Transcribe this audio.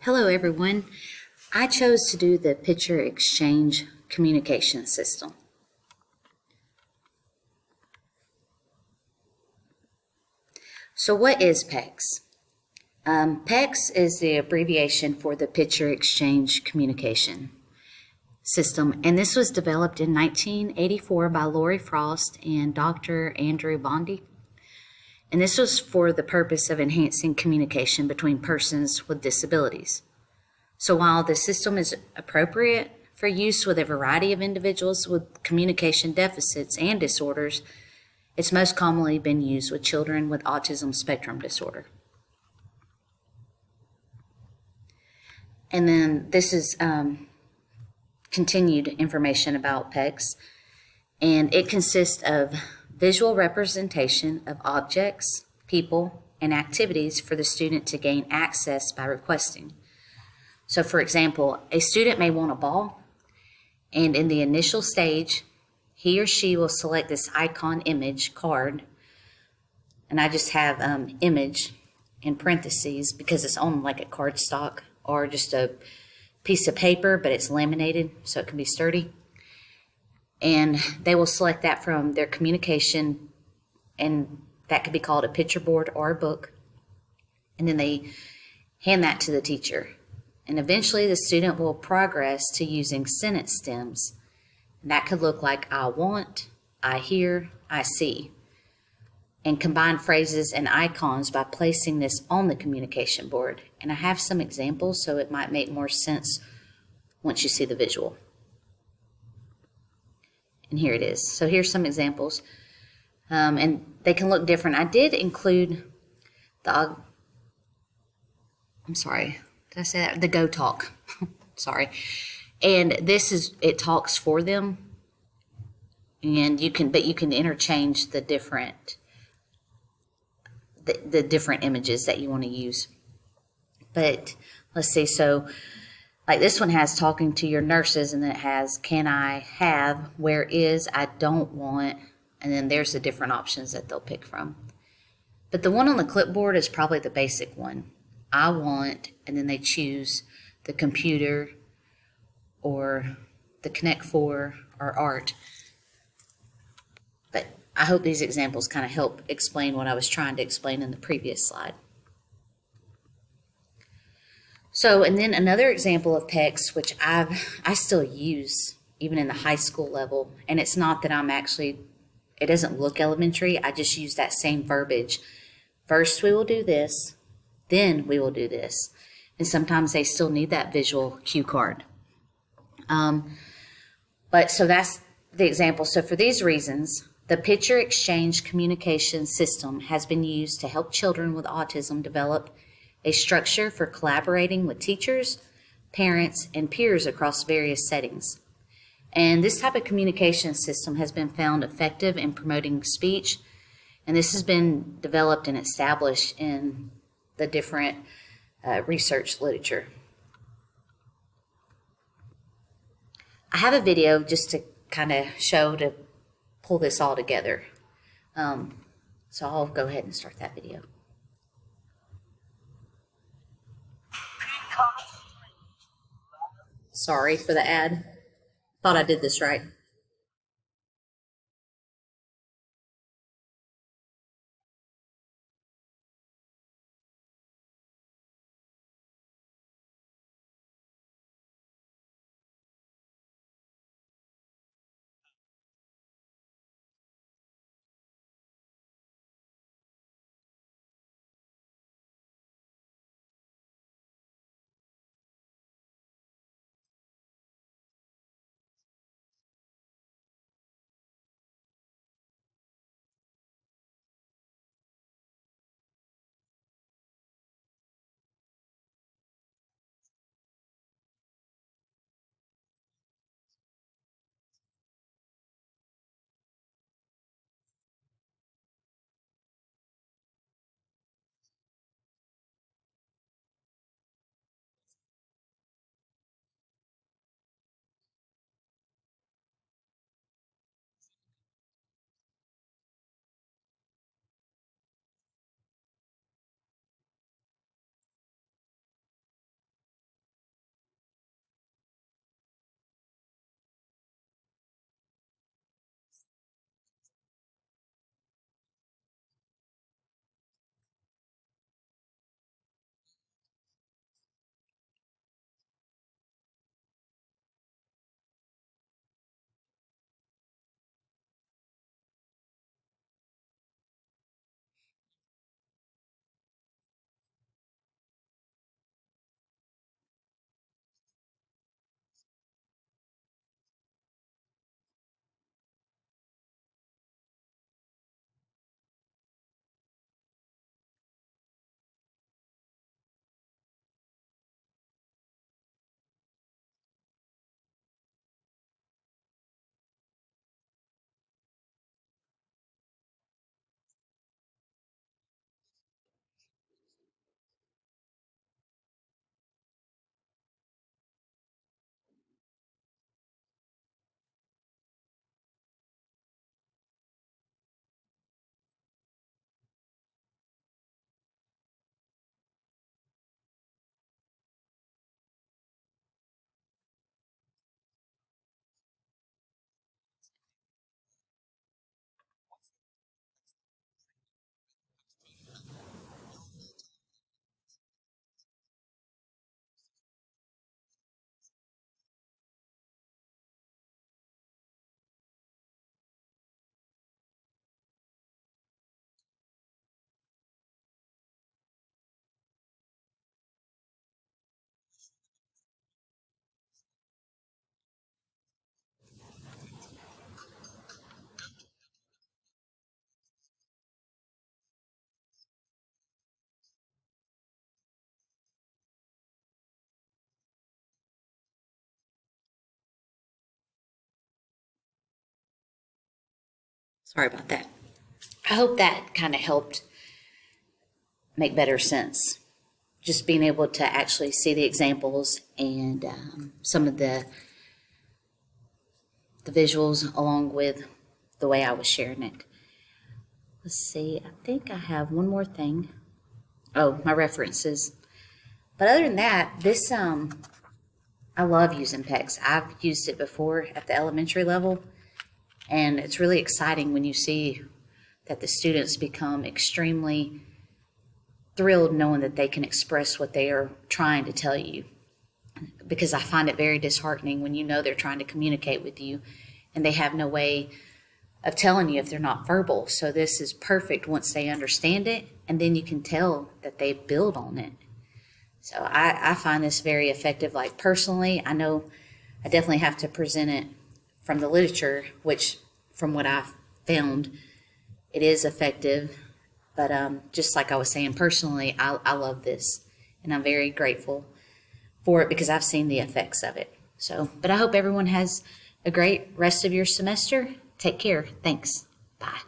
Hello everyone. I chose to do the picture exchange communication system. So what is PEX? PEX is the abbreviation for the picture exchange communication system, and this was developed in 1984 by Lori Frost and Dr. Andrew Bondi. And this was for the purpose of enhancing communication between persons with disabilities. So while the system is appropriate for use with a variety of individuals with communication deficits and disorders, it's most commonly been used with children with autism spectrum disorder. And then this is continued information about PECS, and it consists of visual representation of objects, people, and activities for the student to gain access by requesting. So for example, a student may want a ball, and in the initial stage, he or she will select this icon image card, and I just have image in parentheses because it's on like a cardstock or just a piece of paper, but it's laminated so it can be sturdy. And they will select that from their communication, and that could be called a picture board or a book. And then they hand that to the teacher. And eventually the student will progress to using sentence stems. And that could look like I want, I hear, I see. And combine phrases and icons by placing this on the communication board. And I have some examples, so it might make more sense once you see the visual. And here it is. So here's some examples. And they can look different. I did include the, did I say that? The Go Talk. Sorry. And this is, it talks for them. And you can interchange the different images that you want to use. But let's see, so like this one has talking to your nurses, and then it has can I have, where is, I don't want, and then there's the different options that they'll pick from. But the one on the clipboard is probably the basic one. I want, and then they choose the computer or the Connect 4 or art. But I hope these examples kind of help explain what I was trying to explain in the previous slide. So, and then another example of PECS, which I still use even in the high school level, and it's not that it doesn't look elementary, I just use that same verbiage. First we will do this, then we will do this. And sometimes they still need that visual cue card. But so that's the example. So for these reasons, the picture exchange communication system has been used to help children with autism develop a structure for collaborating with teachers, parents, and peers across various settings. And this type of communication system has been found effective in promoting speech, and this has been developed and established in the different research literature. I have a video just to kind of show, to pull this all together. So I'll go ahead and start that video. Sorry for the ad. Thought I did this right. Sorry about that. I hope that kind of helped make better sense. Just being able to actually see the examples and some of the visuals along with the way I was sharing it. Let's see, I think I have one more thing. Oh, my references. But other than that, this, I love using PECS. I've used it before at the elementary level, and it's really exciting when you see that the students become extremely thrilled knowing that they can express what they are trying to tell you. Because I find it very disheartening when you know they're trying to communicate with you and they have no way of telling you if they're not verbal. So this is perfect once they understand it, and then you can tell that they build on it. So I find this very effective. Like personally, I know I definitely have to present it from the literature, which from what I've found, it is effective. But just like I was saying, personally, I love this, and I'm very grateful for it because I've seen the effects of it. So, but I hope everyone has a great rest of your semester. Take care. Thanks. Bye.